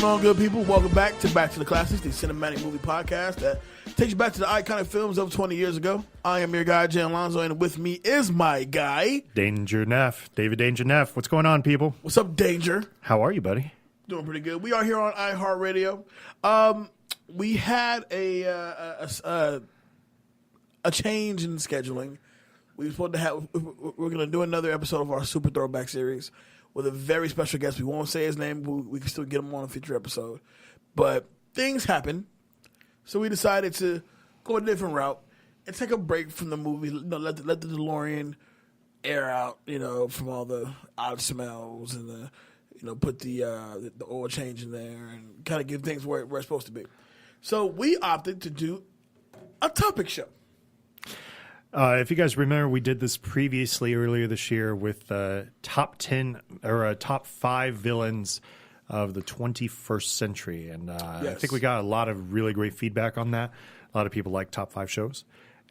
going on, good people? Welcome back to Back to the Classics, the cinematic movie podcast that takes you back to the iconic films of 20 years ago. I am your guy, Jay Alonzo, and with me is my guy, Danger Neff. David Danger Neff. What's going on, people? What's up, Danger? How are you, buddy? Doing pretty good. We are here on iHeartRadio. We had a change in scheduling. We're going to do another episode of our Super Throwback series with a very special guest. We won't say his name, but we can still get him on a future episode. But things happen, so we decided to go a different route and take a break from the movie. Let the DeLorean air out, from all the odd smells and put the oil change in there and kind of give things where it's supposed to be. So we opted to do a topic show. If you guys remember, we did this previously earlier this year with top 10 or top 5 villains of the 21st century. And yes. I think we got a lot of really great feedback on that. A lot of people like top 5 shows.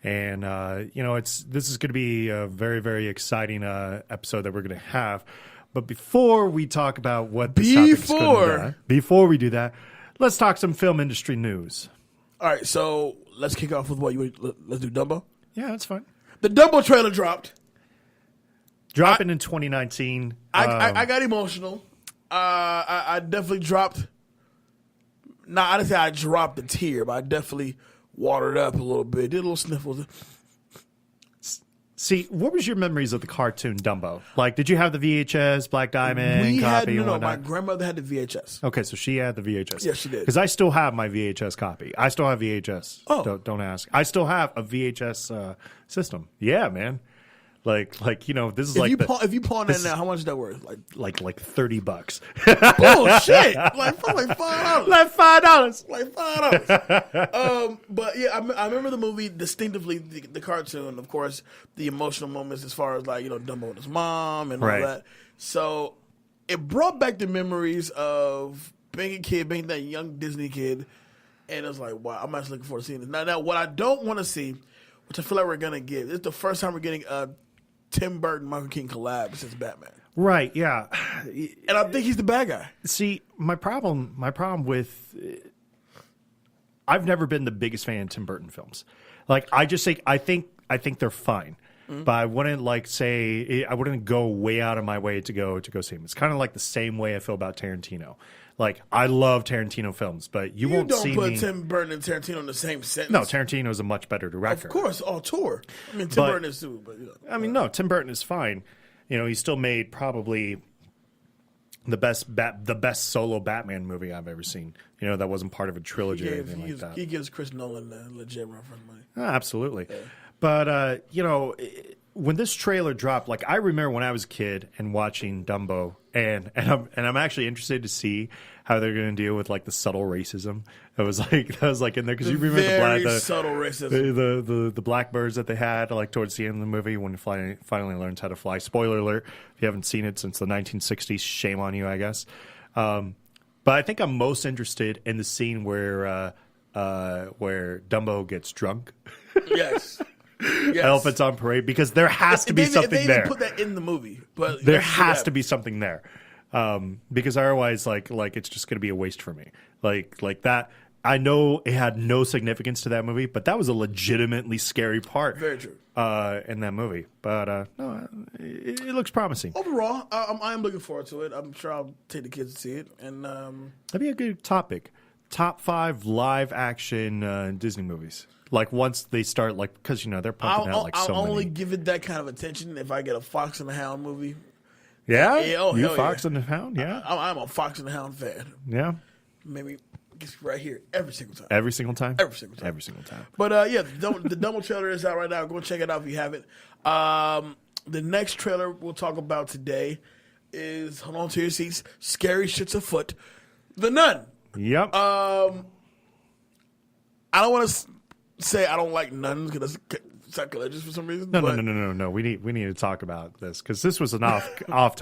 And, this is going to be a very, very exciting episode that we're going to have. But before we talk about what this topic's going to be, before we do that, let's talk some film industry news. All right, so let's kick off with let's do Dumbo. Yeah, that's fine. The Dumbo trailer dropped. Dropping in 2019. I got emotional. I definitely dropped. I didn't say I dropped a tear, but I definitely watered up a little bit. Did a little sniffles. See, what was your memories of the cartoon Dumbo? Like, did you have the VHS, Black Diamond copy? My grandmother had the VHS. Okay, so she had the VHS. Yes, she did. Because I still have my VHS copy. I still have VHS. Oh. Don't ask. I still have a VHS system. Yeah, man. Like this is if you pawn that now, how much is that worth? Like $30. Bullshit! like $5. Like $5. Like $5. But yeah, I remember the movie distinctively, the cartoon. Of course, the emotional moments as far as Dumbo and his mom and all that. So it brought back the memories of being a kid, being that young Disney kid, and it was like, wow, I'm actually looking forward to seeing this. Now, what I don't want to see, which I feel like we're gonna get, it's the first time we're getting a Tim Burton, Michael Keaton collab since Batman. Right, yeah. And I think he's the bad guy. See, my problem with I've never been the biggest fan of Tim Burton films. Like, I think they're fine. Mm-hmm. But I wouldn't I wouldn't go way out of my way to go see them. It's kind of like the same way I feel about Tarantino. Like, I love Tarantino films, but you won't see me. You don't put Tim Burton and Tarantino in the same sentence. No, Tarantino is a much better director. Of course, tour. I mean, Tim Burton is too, but no, Tim Burton is fine. He still made probably the best solo Batman movie I've ever seen. That wasn't part of a trilogy or anything like that. He gives Chris Nolan a legit run for his money. Absolutely. Yeah. But when this trailer dropped, I remember when I was a kid and watching Dumbo, and I'm actually interested to see how they're going to deal with the subtle racism. That was in there because you remember the subtle racism, the blackbirds that they had towards the end of the movie when he finally learns how to fly. Spoiler alert: if you haven't seen it since the 1960s, shame on you, I guess. But I think I'm most interested in the scene where Dumbo gets drunk. Yes. Yes. Elephants on Parade, because there has to be something there. They put that in the movie, but there has to be something there, because otherwise, it's just going to be a waste for me. Like that. I know it had no significance to that movie, but that was a legitimately scary part. Very true. In that movie, but no, it looks promising. Overall, I am looking forward to it. I'm sure I'll take the kids to see it, and that'd be a good topic. Top 5 live action Disney movies. Once they start, because they're pumping out so many. I'll only give it that kind of attention if I get a Fox and the Hound movie. Yeah, you Fox and the Hound. Yeah, I'm a Fox and the Hound fan. Yeah, maybe gets right here every single time. Every single time. But the Dumbo trailer is out right now. Go check it out if you haven't. The next trailer we'll talk about today is, hold on to your seats, Scary Shit's Afoot, The Nun. Yep. I don't want to say I don't like nuns because that's sacrilegious for some reason. No. We need to talk about this because this was an off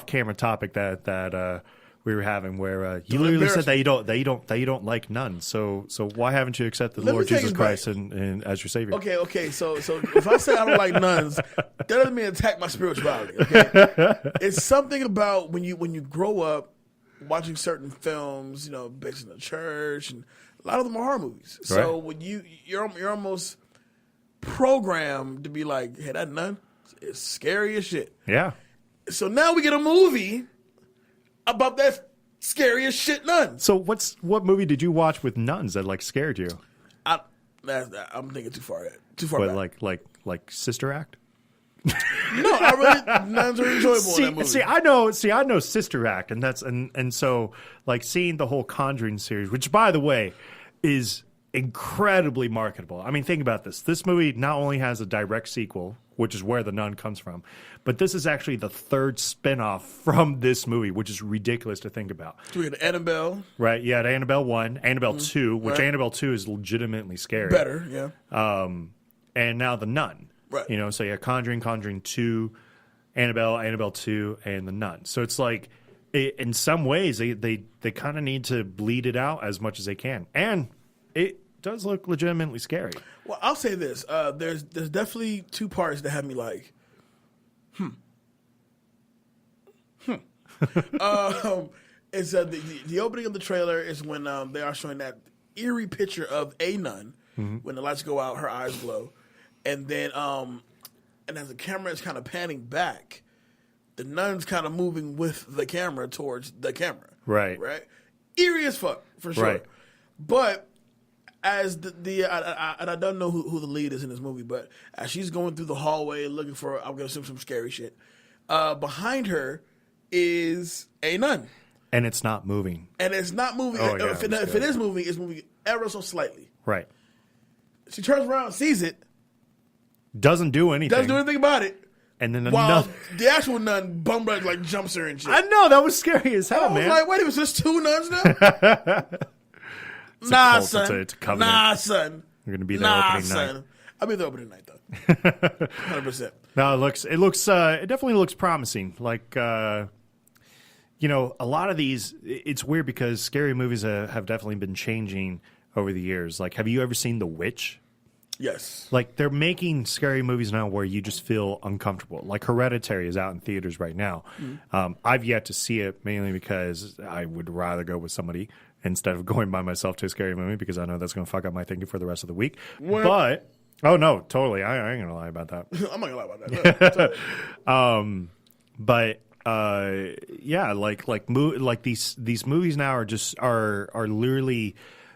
camera topic that we were having where you literally said that you don't like nuns. So why haven't you accepted the Lord Jesus Christ and as your Savior? Okay. So if I say I don't like nuns, that doesn't mean attack my spirituality. Okay, it's something about when you grow up watching certain films, based in the church, and a lot of them are horror movies. So when you're almost programmed to be like, hey, that nun is scary as shit. Yeah. So now we get a movie about that scary as shit nun. So what movie did you watch with nuns that like scared you? I'm thinking too far back. Like Sister Act? No, nuns are enjoyable in that movie. See, I know Sister Act, and so like seeing the whole Conjuring series, which by the way is incredibly marketable. I mean, think about this. This movie not only has a direct sequel, which is where the nun comes from, but this is actually the third spinoff from this movie, which is ridiculous to think about. So we had Annabelle. Right, yeah, Annabelle 1, Annabelle 2, which Annabelle 2 is legitimately scary. Better, yeah. And now the nun. Right. So you have Conjuring, Conjuring 2, Annabelle 2, and the nun. So it's like, in some ways, they kind of need to bleed it out as much as they can. And it does look legitimately scary. Well, I'll say this. There's definitely two parts that have me like, It's the opening of the trailer is when they are showing that eerie picture of a nun. When the lights go out, her eyes glow. And then and as the camera is kind of panning back, the nun's kind of moving with the camera towards the camera. Right. Eerie as fuck, for sure. Right. But as I don't know who the lead is in this movie, but as she's going through the hallway looking for, I'm going to assume some scary shit, behind her is a nun. And it's not moving. And it's not moving. Oh, yeah, if it is moving, it's moving ever so slightly. Right. She turns around, sees it. Doesn't do anything. Doesn't do anything about it. And then while the actual nun bum rush like jumps her and shit. I know, that was scary as hell, man. I was like, wait a minute, so there's two nuns now? Nah, son. It's a covenant. Nah, son. You're going to be there opening son. night. I'll be there opening night, though. 100%. No, it definitely looks promising. Like, a lot of these, it's weird because scary movies have definitely been changing over the years. Like, have you ever seen The Witch? Yes. Like, they're making scary movies now where you just feel uncomfortable. Like, Hereditary is out in theaters right now. I've yet to see it, mainly because I would rather go with somebody instead of going by myself to a scary movie, because I know that's going to fuck up my thinking for the rest of the week. What? But, oh, no, totally. I ain't going to lie about that. I'm not going to lie about that. But yeah, like these movies now are literally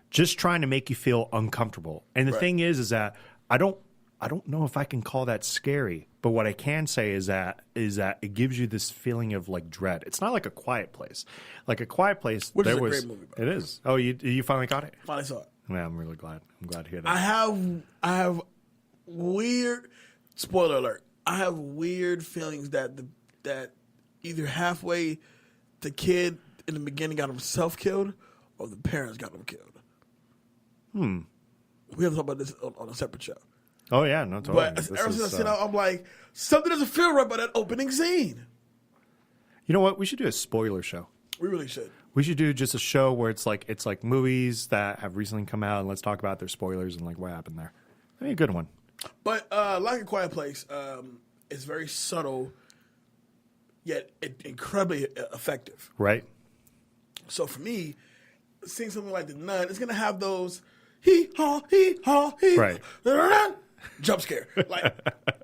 just trying to make you feel uncomfortable. And the thing is that I don't know if I can call that scary, but what I can say is that it gives you this feeling of like dread. It's not like A Quiet Place. Like A Quiet Place, which is a great movie. It is. Oh, you finally got it? Finally saw it. Yeah, I'm really glad. I'm glad to hear that. I have weird, spoiler alert, I have weird feelings that either halfway the kid in the beginning got himself killed or the parents got him killed. We have to talk about this on a separate show. Oh, yeah, no, totally. But ever since I seen it, I'm like, something doesn't feel right about that opening scene. You know what? We should do a spoiler show. We really should. We should do just a show where it's like movies that have recently come out, and let's talk about their spoilers and like what happened there. That'd be a good one. But like A Quiet Place, it's very subtle, yet incredibly effective. Right. So for me, seeing something like The Nun, it's gonna have those hee-haw, hee-haw, hee-haw, right. Jump scare. Like,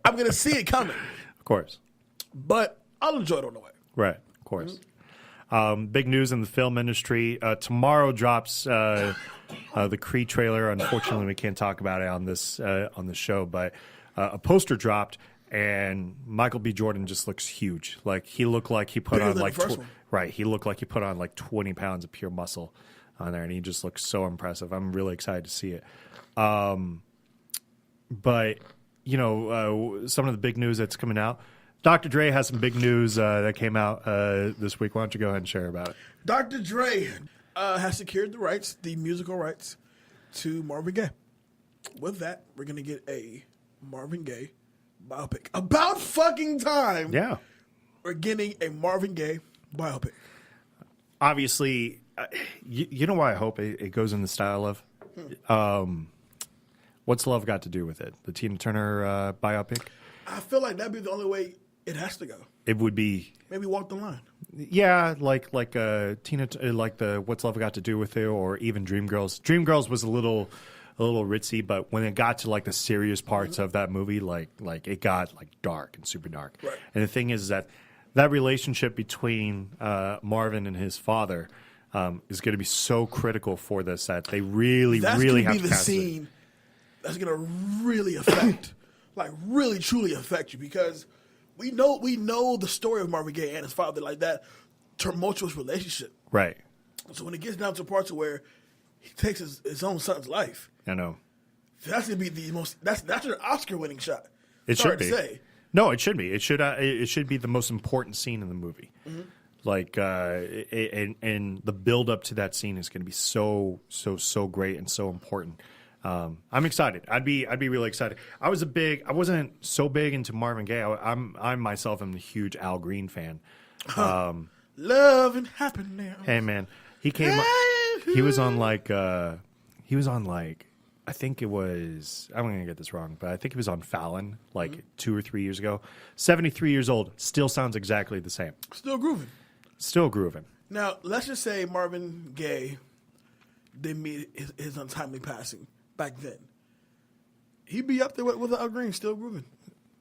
I'm gonna see it coming. Of course. But I'll enjoy it on the way. Right. Of course. Big news in the film industry. Tomorrow drops the Creed trailer. Unfortunately, we can't talk about it on this show, but a poster dropped, and Michael B. Jordan just looks huge. Like, he looked like he put on like he looked like he put on like 20 pounds of pure muscle on there, and he just looks so impressive. I'm really excited to see it. But some of the big news that's coming out. Dr. Dre has some big news that came out this week. Why don't you go ahead and share about it? Dr. Dre has secured the musical rights to Marvin Gaye. With that, we're going to get a Marvin Gaye biopic. About fucking time. Yeah. We're getting a Marvin Gaye biopic. Obviously, you know why I hope it goes in the style of? What's Love got to do with it? The Tina Turner biopic? I feel like that'd be the only way It has to go. It would be Maybe Walk the Line. yeah, like Tina, like the What's Love Got to Do with It, or even Dreamgirls. Dreamgirls was a little ritzy, but when it got to like the serious parts of that movie, like it got like dark and super dark. Right. And the thing is that relationship between Marvin and his father is going to be so critical for this that they really That's really gonna have be to the cast it. scene that's gonna really affect, like really truly affect you, because we know the story of Marvin Gaye and his father, like that tumultuous relationship. Right. So when it gets down to parts where he takes his own son's life, I know. that's gonna be the most. That's an Oscar-winning shot. It Sorry should be. to say. No, it should be. It should be the most important scene in the movie. Mm-hmm. Like, and the build up to that scene is going to be so great and so important. I'm excited. I'd be really excited. I wasn't so big into Marvin Gaye. I myself am a huge Al Green fan. Love and happiness. Hey man, he came. He was on like. I think it was. I'm going to get this wrong, but I think he was on Fallon like 2 or 3 years ago. 73 years old, still sounds exactly the same. Still grooving. Still grooving. Now, let's just say Marvin Gaye didn't meet his untimely passing back then. He'd be up there with Al Green, still grooving.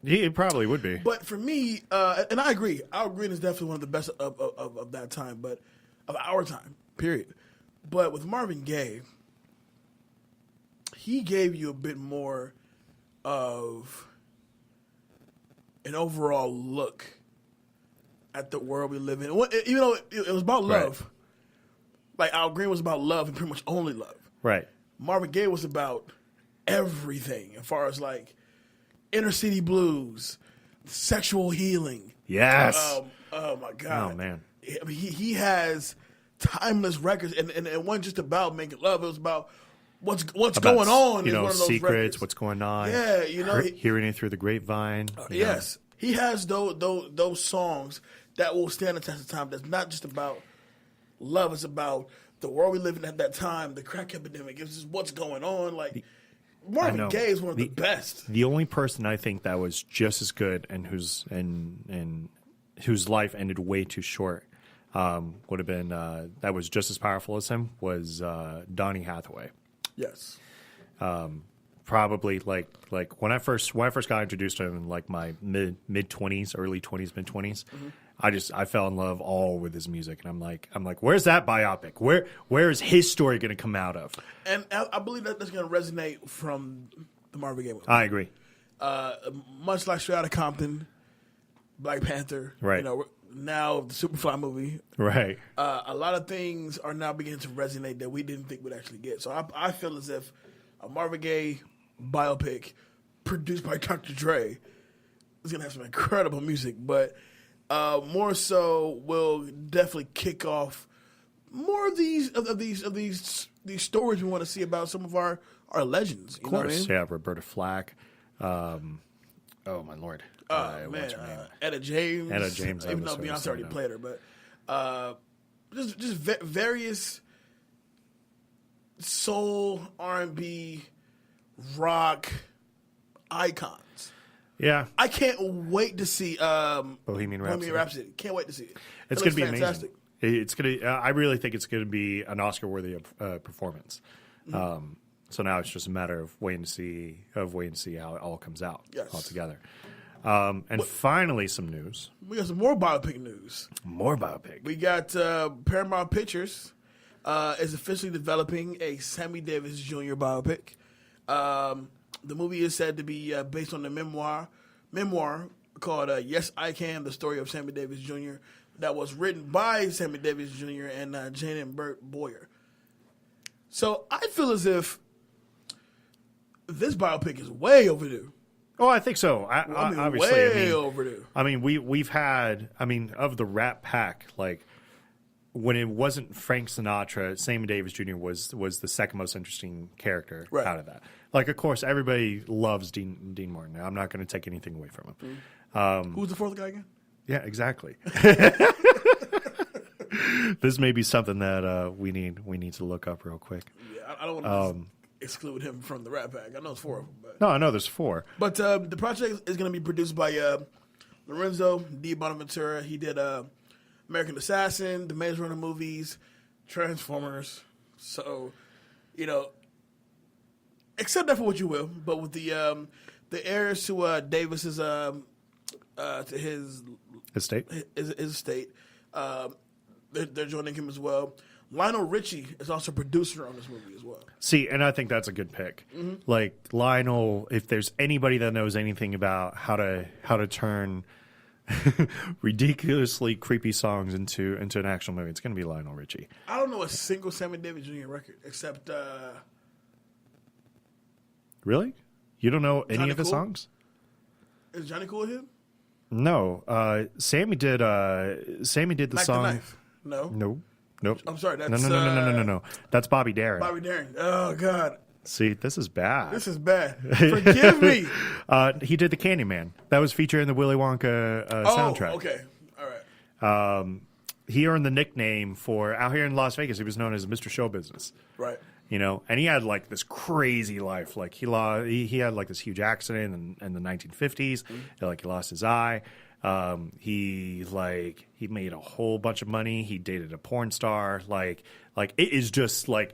He probably would be. But for me, and I agree, Al Green is definitely one of the best of that time, but of our time, period. But with Marvin Gaye, he gave you a bit more of an overall look at the world we live in. Even though it was about love, like Al Green was about love and pretty much only love. Right. Marvin Gaye was about everything, as far as like inner city blues, sexual healing. Yes. Oh my God. Oh man. I mean, he has timeless records, and it wasn't just about making love. It was about what's going on. You know, one of those secrets. records. What's going on? Yeah, you know, hearing it through the grapevine. Yes, he has those songs that will stand the test of time. That's not just about love. It's about the world we live in at that time, the crack epidemic. It's just what's going on. Like Marvin Gaye is one of the best. The only person I think that was just as good and whose life ended way too short would have been that was just as powerful as him was Donny Hathaway. Yes. Probably like when I first got introduced to him in like my mid 20s, early 20s, mid 20s, I fell in love all with his music, and I'm like, where's that biopic? Where is his story going to come out of? And I believe that's going to resonate from the Marvin Gaye movie. I agree. Much like Straight Outta Compton, Black Panther, Right. You know, now the Superfly movie, Right. a lot of things are now beginning to resonate that we didn't think we'd actually get. So I feel as if a Marvin Gaye biopic produced by Dr. Dre is going to have some incredible music, but more so will definitely kick off more of these stories we want to see about some of our legends. Of course, yeah, Roberta Flack. Oh my lord! Man, Etta James. Etta James, even though Beyonce already played her, but just various soul, R&B, rock icons. Yeah, I can't wait to see Bohemian Rhapsody. Can't wait to see it. It's going to be fantastic. Amazing. It's going to. I really think it's going to be an Oscar-worthy performance. Mm-hmm. So now it's just a matter of waiting to see how it all comes out altogether. And finally, some news. We got some more biopic news. More biopic. We got Paramount Pictures is officially developing a Sammy Davis Jr. biopic. The movie is said to be based on the memoir called Yes, I Can, the story of Sammy Davis Jr. that was written by Sammy Davis Jr. and Jane and Bert Boyer. So I feel as if this biopic is way overdue. Oh, I think so. Obviously, way overdue. I mean, we've had. I mean, of the Rat Pack, like when it wasn't Frank Sinatra, Sammy Davis Jr. was the second most interesting character out of that. Like, of course, everybody loves Dean Martin. I'm not going to take anything away from him. Mm-hmm. Who's the fourth guy again? Yeah, exactly. This may be something that we need to look up real quick. Yeah, I don't want to exclude him from the Rat Pack. I know it's 4 of them. But. No, I know there's 4. But the project is going to be produced by Lorenzo D. Bonaventura. He did American Assassin, the Maze Runner movies, Transformers. So, accept that for what you will. But with the heirs to Davis's to his estate, they're joining him as well. Lionel Richie is also a producer on this movie as well. See, and I think that's a good pick. Mm-hmm. Like Lionel, if there's anybody that knows anything about how to turn ridiculously creepy songs into an action movie, it's going to be Lionel Richie. I don't know a single Sammy Davis Jr. record except. Really? You don't know any Johnny of his Cool? songs? Is Johnny Cool with him? No. Sammy did the Like song. the Knife. No. No. Nope. I'm sorry. That's, No. That's Bobby Darin. Bobby Darin. Oh, God. See, this is bad. This is bad. Forgive me. He did the Candyman. That was featured in the Willy Wonka soundtrack. Okay. All right. He earned the nickname for, out here in Las Vegas, he was known as Mr. Show Business. Right. And he had like this crazy life. Like he had like this huge accident in the 1950s. Mm-hmm. He lost his eye. He made a whole bunch of money. He dated a porn star. Like it is just like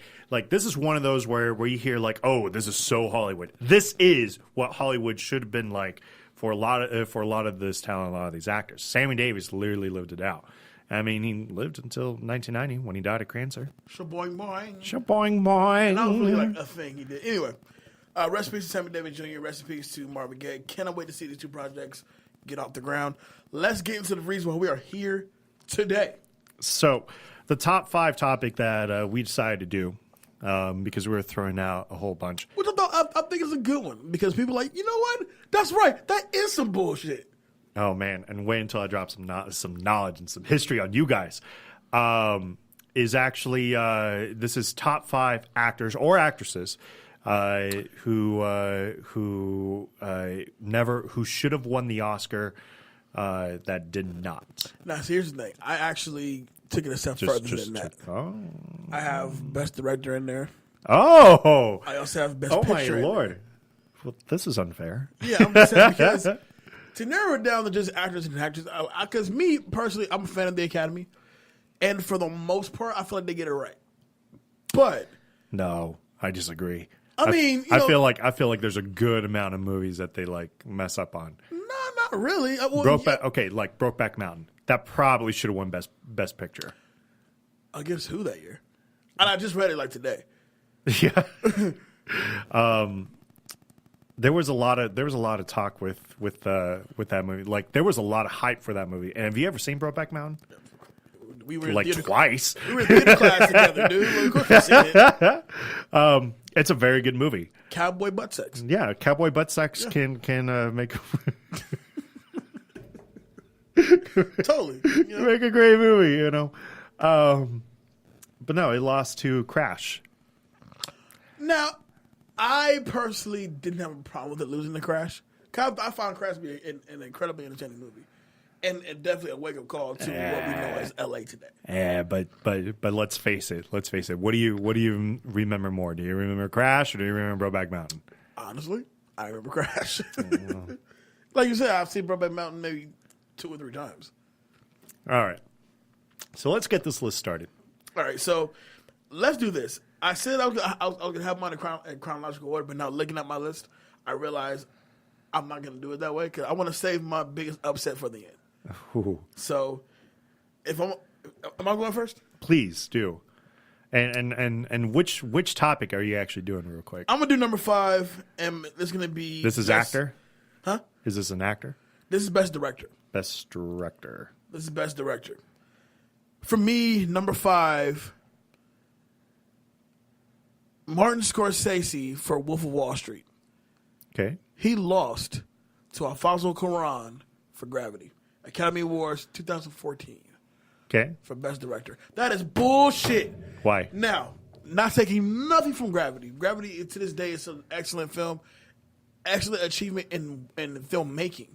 this is one of those where you hear like, oh, this is so Hollywood. This is what Hollywood should have been like for a lot of this talent, a lot of these actors. Sammy Davis literally lived it out. I mean, he lived until 1990 when he died of cancer. Shaboing boing. Shaboing boing. And that was really like a thing he did. Anyway, rest in peace to Sammy Davis Jr., rest in peace to Marvin Gaye. Cannot wait to see these two projects get off the ground. Let's get into the reason why we are here today. So, the top 5 topic that we decided to do, because we were throwing out a whole bunch. Which I think is a good one, because people are like, you know what? That's right. That is some bullshit. Oh, man. And wait until I drop some knowledge and some history on you guys. Is actually, this is top 5 actors or actresses who should have won the Oscar that did not. Now, so here's the thing. I actually took it a step further than that. I have Best Director in there. Oh! I also have Best Picture. Picture. Oh, my Lord. Well, this is unfair. Yeah, I'm just saying, because to narrow it down to just actors and actresses, because me, personally, I'm a fan of the Academy. And for the most part, I feel like they get it right. But no, I disagree. I mean, I feel like there's a good amount of movies that they mess up on. No, not really. Brokeback Mountain. That probably should have won best picture. Against who that year? And I just read it today. Yeah. There was a lot of talk with that movie. Like there was a lot of hype for that movie. And have you ever seen Brokeback Mountain? We were twice. We were in theater class together, dude. Of course we've seen it. It's a very good movie. Cowboy butt sex. Yeah, cowboy butt sex can make totally make a great movie, But no, it lost to Crash. Now, I personally didn't have a problem with it losing to Crash. I found Crash to be an incredibly entertaining movie. And definitely a wake up call to what we know as LA today. Yeah, but let's face it. What do you remember more? Do you remember Crash or do you remember Brokeback Mountain? Honestly, I remember Crash. Like you said, I've seen Brokeback Mountain maybe 2 or 3 times. All right. So let's get this list started. All right, so let's do this. I said I was going to have mine in chronological order, but now looking at my list, I realize I'm not going to do it that way because I want to save my biggest upset for the end. Ooh. So, am I going first? Please do. And which topic are you actually doing real quick? I'm gonna do number 5, and this is gonna be. This is actor? Huh? Is this an actor? This is Best Director. Best Director. This is Best Director. For me, number 5, Martin Scorsese for Wolf of Wall Street. Okay. He lost to Alfonso Cuarón for Gravity. Academy Awards 2014. Okay. For Best Director. That is bullshit. Why? Now, not taking nothing from Gravity. Gravity, to this day, is an excellent film. Excellent achievement in filmmaking.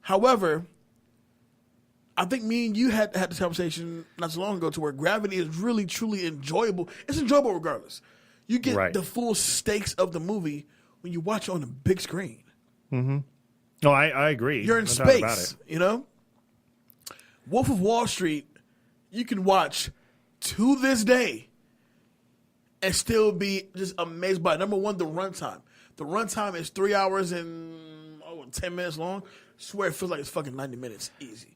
However, I think me and you had this conversation not so long ago to where Gravity is really, truly enjoyable. It's enjoyable regardless. You get the full stakes of the movie when you watch it on the big screen. Mm-hmm. No, I agree. You're in No doubt about space, it. you know? Wolf of Wall Street, you can watch to this day and still be just amazed by it. Number one, the runtime. The runtime is 3 hours and 10 minutes long. Swear it feels like it's fucking 90 minutes. Easy.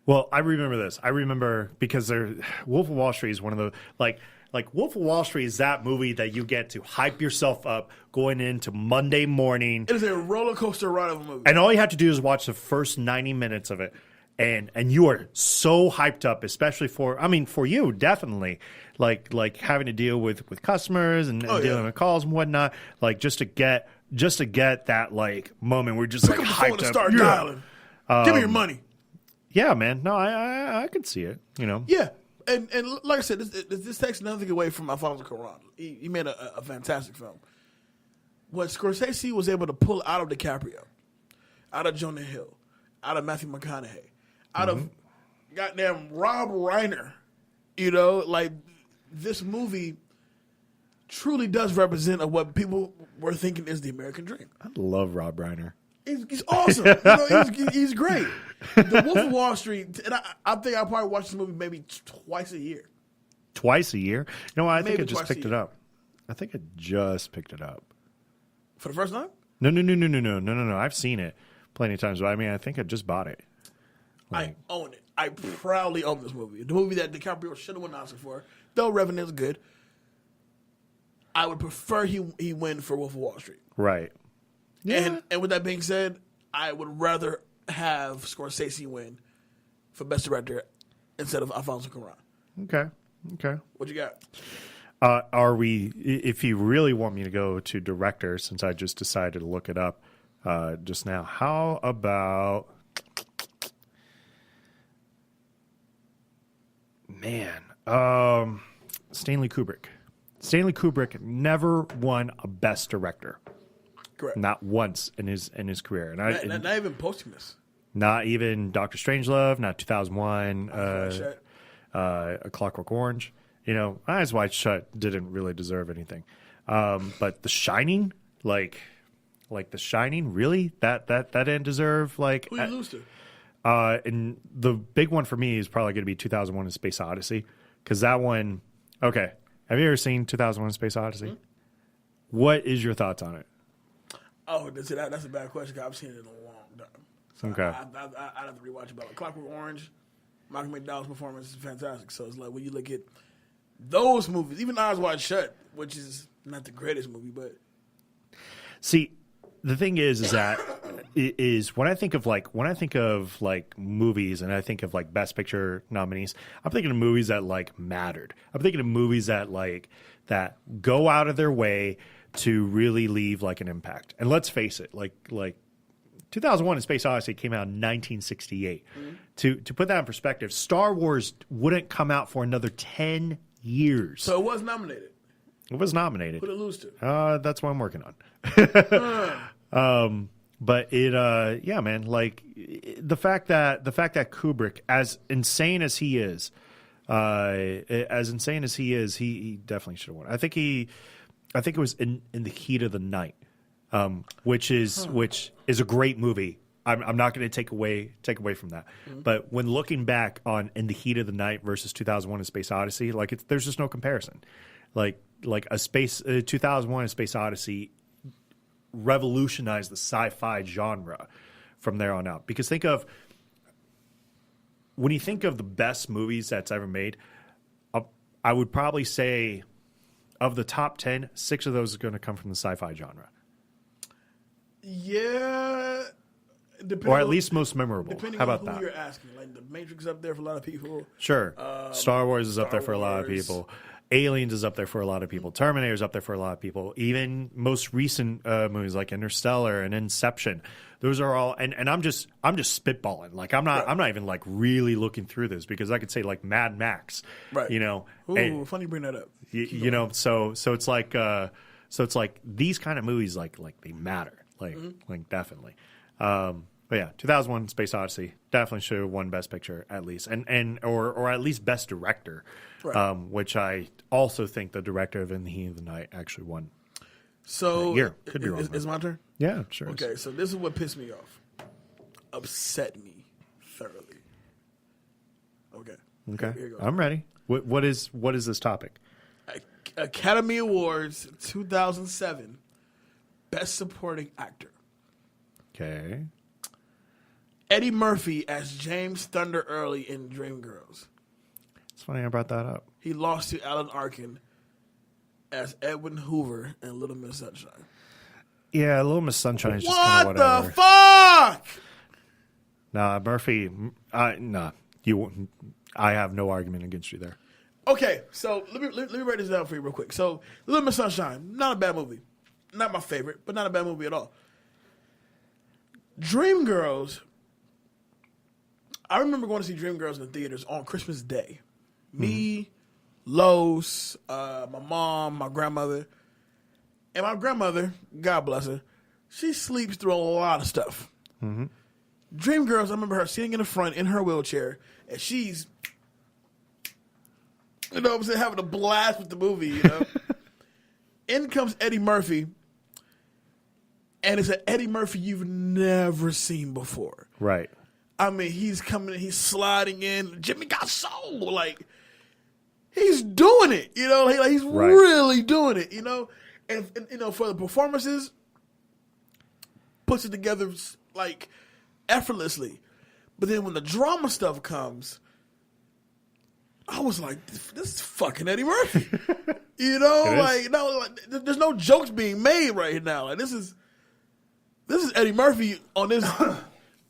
Well, I remember this. I remember because Wolf of Wall Street is one of the like Wolf of Wall Street is that movie that you get to hype yourself up going into Monday morning. It is a roller coaster ride of a movie. And all you have to do is watch the first 90 minutes of it. And you are so hyped up, especially for you, definitely. Like having to deal with customers and dealing with calls and whatnot. Like just to get that like moment where you're just Pick like up the phone hyped and up. start dialing. Give me your money. Yeah, man. No, I could see it, you know. Yeah. And like I said, this takes nothing away from Alfonso Cuarón. He made a fantastic film. What Scorsese was able to pull out of DiCaprio, out of Jonah Hill, out of Matthew McConaughey, out of goddamn Rob Reiner, you know, like this movie truly does represent what people were thinking is the American dream. I love Rob Reiner. He's awesome. You know, he's great. The Wolf of Wall Street, and I think I'll probably watch this movie maybe twice a year. Twice a year? You know what? I think I Maybe just twice a picked it year. up. I think I just picked it up. For the first time? No. I've seen it plenty of times, but I mean, I think I just bought it. I own it. I proudly own this movie. The movie that DiCaprio should have won an Oscar for, though Revenant's good. I would prefer he win for Wolf of Wall Street. Right. Yeah. And with that being said, I would rather have Scorsese win for Best Director instead of Alfonso Cuarón. Okay. What you got? Are we, if you really want me to go to director, since I just decided to look it up just now, how about, Stanley Kubrick. Stanley Kubrick never won a Best Director. Correct. Not once in his career. And Not even posthumous. not even Dr. Strangelove, not 2001, Shit. A Clockwork Orange. You know, Eyes Wide Shut didn't really deserve anything. But The Shining, like The Shining, really? That didn't deserve, like... Who you lose to? And the big one for me is probably going to be 2001: A Space Odyssey, because that one... Okay, have you ever seen 2001: A Space Odyssey? Mm-hmm. What is your thoughts on it? Oh, that's a bad question, 'cause I've seen it in a long time. So Okay. I'd have to rewatch it. But Clockwork Orange, Malcolm McDowell's performance is fantastic. So it's like when you look at those movies, even Eyes Wide Shut, which is not the greatest movie, but... See, the thing is that when I think of movies and I think of like Best Picture nominees, I'm thinking of movies that like mattered. I'm thinking of movies that that go out of their way to really leave like an impact. And let's face it, like 2001: A Space Odyssey came out in 1968. Mm-hmm. To put that in perspective, Star Wars wouldn't come out for another 10 years. So it was nominated. It was nominated. Who did it lose to? That's what I'm working on. But it, yeah, man. Like the fact that Kubrick, as insane as he is, he definitely should have won. I think it was in the Heat of the Night, which is a great movie. I'm not going to take away from that. Mm-hmm. But when looking back on In the Heat of the Night versus 2001: A Space Odyssey, there's just no comparison. Like 2001: A Space Odyssey revolutionized the sci-fi genre from there on out. Because when you think of the best movies that's ever made, I would probably say of the top 10, 6 of those are going to come from the sci-fi genre. Yeah. Or at least most memorable. Depending How about on who that? you're asking. Like, The Matrix is up there for a lot of people. Sure. Star Wars is up there for a lot of Wars. people. Aliens is up there for a lot of people. Terminator is up there for a lot of people. Even most recent movies like Interstellar and Inception, those are all. And I'm just spitballing. Like I'm not even like really looking through this because I could say like Mad Max, Right? You know, Ooh, and, funny you bring that up. you know, so it's like these kind of movies like they matter, like definitely. But yeah, 2001: Space Odyssey definitely should have won Best Picture at least, or at least Best Director, right. Which I also think the director of In the Heat of the Night actually won. So year. Could be wrong. Is my turn? Yeah, sure. Okay, so this is what pissed me off. upset me thoroughly. Okay. Okay. Here goes. I'm ready. What is this topic? Academy Awards 2007 Best Supporting Actor. Okay. Eddie Murphy as James Thunder Early in Dreamgirls. It's funny I brought that up. He lost to Alan Arkin as Edwin Hoover in Little Miss Sunshine. Yeah, Little Miss Sunshine is just kind of What whatever. the fuck? Nah, Murphy. Nah, you. I have no argument against you there. Okay, so let me write this down for you real quick. So, Little Miss Sunshine, not a bad movie. Not my favorite, but not a bad movie at all. Dreamgirls, I remember going to see Dreamgirls in the theaters on Christmas Day. Me, Los, my mom, my grandmother. And my grandmother, God bless her, she sleeps through a lot of stuff. Mm-hmm. Dreamgirls, I remember her sitting in the front in her wheelchair, and she's, you know what I'm saying, having a blast with the movie, you know. In comes Eddie Murphy, and it's an Eddie Murphy you've never seen before. Right. I mean, he's coming, he's sliding in. Jimmy got soul, like he's doing it, you know. Like he's right. really doing it, you know. And you know, for the performances, puts it together like effortlessly. But then when the drama stuff comes, I was like, this is fucking Eddie Murphy. You know, like there's no jokes being made right now. Like this is Eddie Murphy on this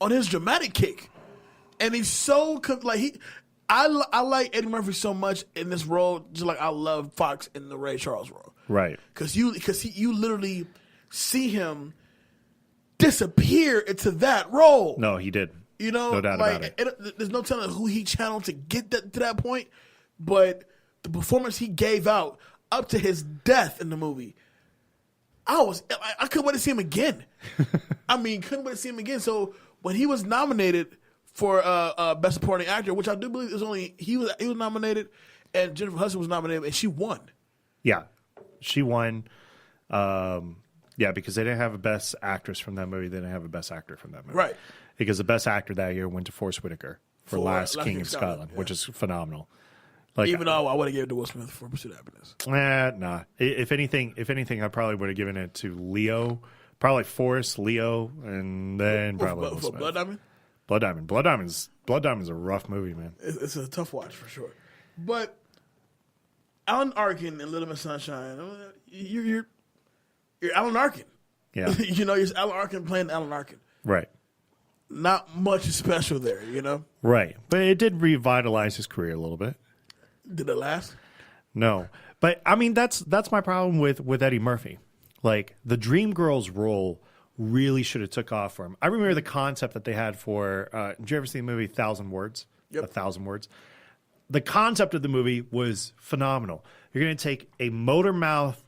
on his dramatic kick, and he's so like I like Eddie Murphy so much in this role, just like I love Fox in the Ray Charles role, right? Because you literally see him disappear into that role. No, he did. You know, no doubt about it. There's no telling who he channeled to get to that point, but the performance he gave out up to his death in the movie, I couldn't wait to see him again. I mean, couldn't wait to see him again. So when he was nominated for Best Supporting Actor, which I do believe is only he was nominated, and Jennifer Hudson was nominated, and she won. Yeah, she won. Yeah, because they didn't have a Best Actress from that movie. They didn't have a Best Actor from that movie. Right. Because the Best Actor that year went to Forrest Whitaker for Last King of Scotland, yeah. which is phenomenal. Like, even though I would have given it to Will Smith for Pursuit of Happiness. Nah. If anything, I probably would have given it to Leo. Probably Forrest, Leo, and then probably Will Smith. Blood Diamond? Blood Diamond's a rough movie, man. It's a tough watch for sure. But Alan Arkin in Little Miss Sunshine, you're Alan Arkin. Yeah. You know, you're Alan Arkin playing Alan Arkin. Right. Not much special there, you know? Right. But it did revitalize his career a little bit. Did it last? No. But, I mean, that's my problem with Eddie Murphy. Like, the Dreamgirls role really should have took off for him. I remember the concept that they had for, did you ever see the movie 1,000 Words? Yep. 1,000 Words. The concept of the movie was phenomenal. You're going to take a motor mouth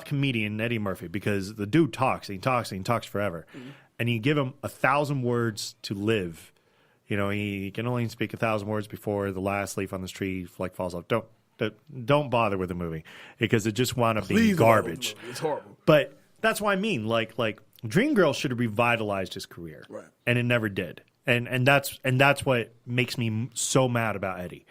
comedian, Eddie Murphy, because the dude talks, and he talks, and he talks forever. Mm-hmm. And you give him 1,000 words to live. You know, he can only speak 1,000 words before the last leaf on this tree falls off. Don't bother with the movie because it just wound up being garbage. It's horrible. But that's what I mean. Like Dreamgirls should have revitalized his career, right? And it never did. And that's what makes me so mad about Eddie.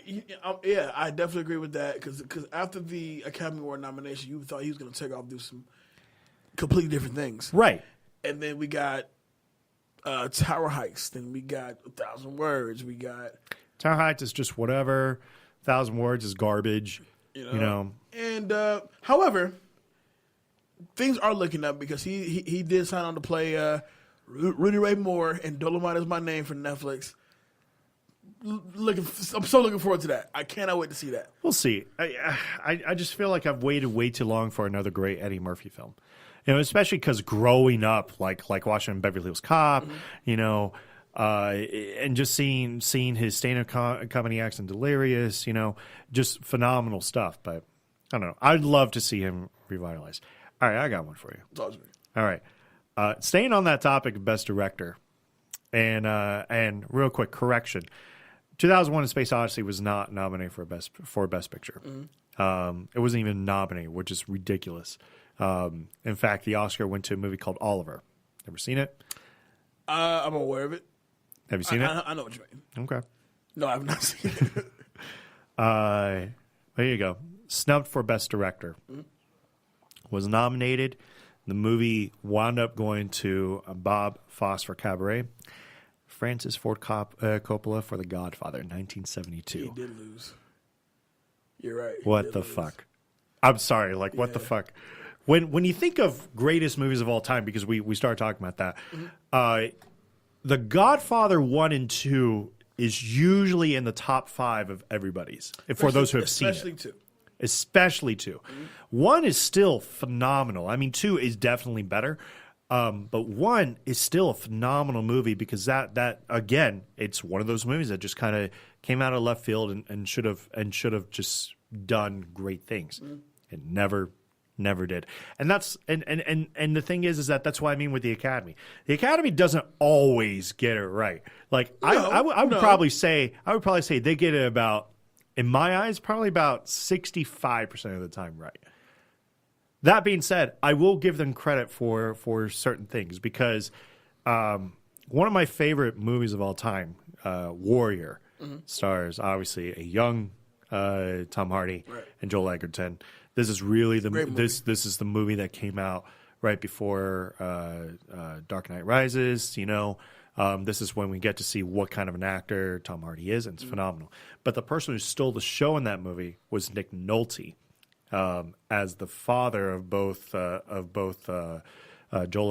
Yeah, I definitely agree with that because after the Academy Award nomination, you thought he was going to take off and do some completely different things, right? And then we got Tower Heights. Then we got 1,000 Words. We got Tower Heights is just whatever. 1,000 Words is garbage. You know. And however, things are looking up because he did sign on to play Rudy Ray Moore in Dolomite Is My Name for Netflix. I'm so looking forward to that. I cannot wait to see that. We'll see. I just feel like I've waited way too long for another great Eddie Murphy film. You know, especially because growing up, like watching Beverly Hills Cop, mm-hmm. you know, and just seeing his stand-up comedy acts in Delirious, you know, just phenomenal stuff. But I don't know. I'd love to see him revitalized. All right, I got one for you. Talk to me. All right. Staying on that topic of Best Director, and real quick correction. 2001: A Space Odyssey was not nominated for Best Picture. Mm-hmm. It wasn't even nominated, which is ridiculous. In fact, the Oscar went to a movie called Oliver. Ever seen it? I'm aware of it. Have you seen it? I know what you mean. Okay. No, I have not seen it. There you go. Snubbed for Best Director. Was nominated. The movie wound up going to Bob Fosse for Cabaret. Francis Ford Coppola for The Godfather in 1972. He did lose. You're right. What the fuck? I'm sorry. Like, what the fuck? When you think of greatest movies of all time, because we started talking about that, The Godfather 1 and 2 is usually in the top 5 of everybody's, for those who have seen it. Especially 2. 1 is still phenomenal. I mean, 2 is definitely better. But 1 is still a phenomenal movie because that again, it's one of those movies that just kind of came out of left field and should have just done great things. It never did. And that's and the thing is that that's what I mean with the Academy. The Academy doesn't always get it right. Like I would probably say they get it about, in my eyes, probably about 65% of the time right. That being said, I will give them credit for certain things because one of my favorite movies of all time, Warrior, stars obviously a young Tom Hardy and Joel Edgerton. This is really this is the movie that came out right before Dark Knight Rises. You know, this is when we get to see what kind of an actor Tom Hardy is, and it's phenomenal. But the person who stole the show in that movie was Nick Nolte. As the father of both Joel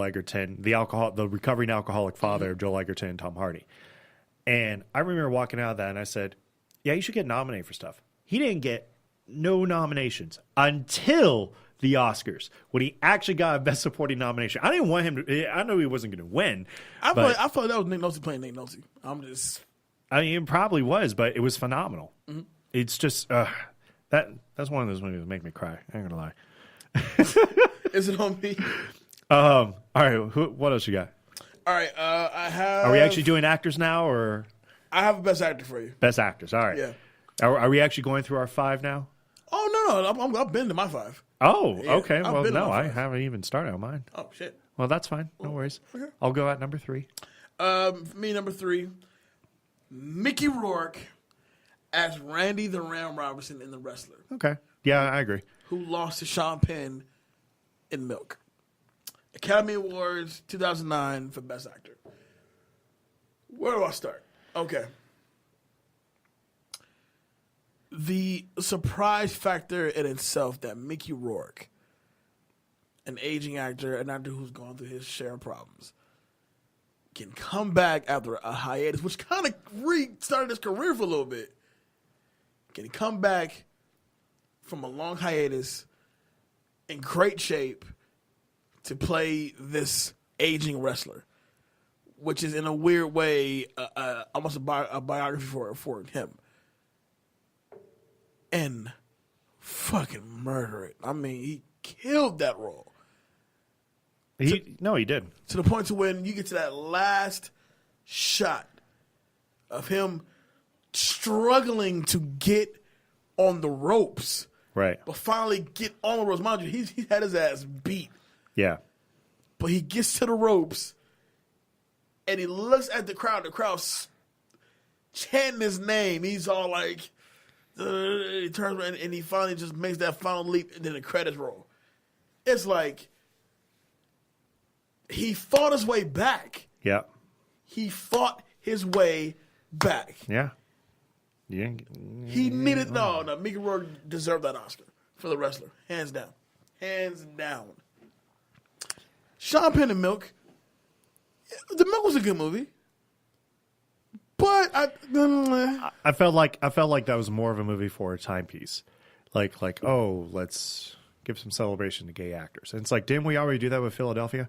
Edgerton, the recovering alcoholic father of Joel Edgerton and Tom Hardy. And I remember walking out of that and I said, yeah, you should get nominated for stuff. He didn't get no nominations until the Oscars, when he actually got a Best Supporting nomination. I didn't want him to. I know he wasn't going to win. I thought that was Nick Nolte playing Nick Nolte. I mean, it probably was, but it was phenomenal. It's just... That's one of those movies that make me cry. I ain't gonna lie. Is it on me? All right. What else you got? All right. I have. Are we actually doing actors now, or? I have a best actor for you. Best actors. All right. Yeah. Are we actually going through our 5 now? Oh no! I've been to my 5. Oh, yeah, okay. Well, no, I haven't even started on mine. Oh shit. Well, that's fine. No worries. Okay. I'll go at number 3. Me number 3, Mickey Rourke as Randy the Ram Robinson in The Wrestler. Okay. Yeah, I agree. Who lost to Sean Penn in Milk. Academy Awards 2009 for Best Actor. Where do I start? Okay. The surprise factor in itself that Mickey Rourke, an aging actor, an actor who's gone through his share of problems, can come back after a hiatus, which kind of restarted his career for a little bit. Can come back from a long hiatus in great shape to play this aging wrestler, which is in a weird way almost a biography for him. And fucking murder it. I mean, he killed that role. He did. To the point to when you get to that last shot of him struggling to get on the ropes. Right. But finally get on the ropes. Mind you, he had his ass beat. Yeah. But he gets to the ropes and he looks at the crowd. The crowd's chanting his name. He's all like, he turns around and he finally just makes that final leap, and then the credits roll. It's like he fought his way back. Yeah. He fought his way back. Yeah. Yeah. He needed Mickey Rourke deserved that Oscar for The Wrestler, hands down, hands down. Sean Penn and Milk. The Milk was a good movie, but I felt like that was more of a movie for a timepiece, like let's give some celebration to gay actors. And it's like, didn't we already do that with Philadelphia?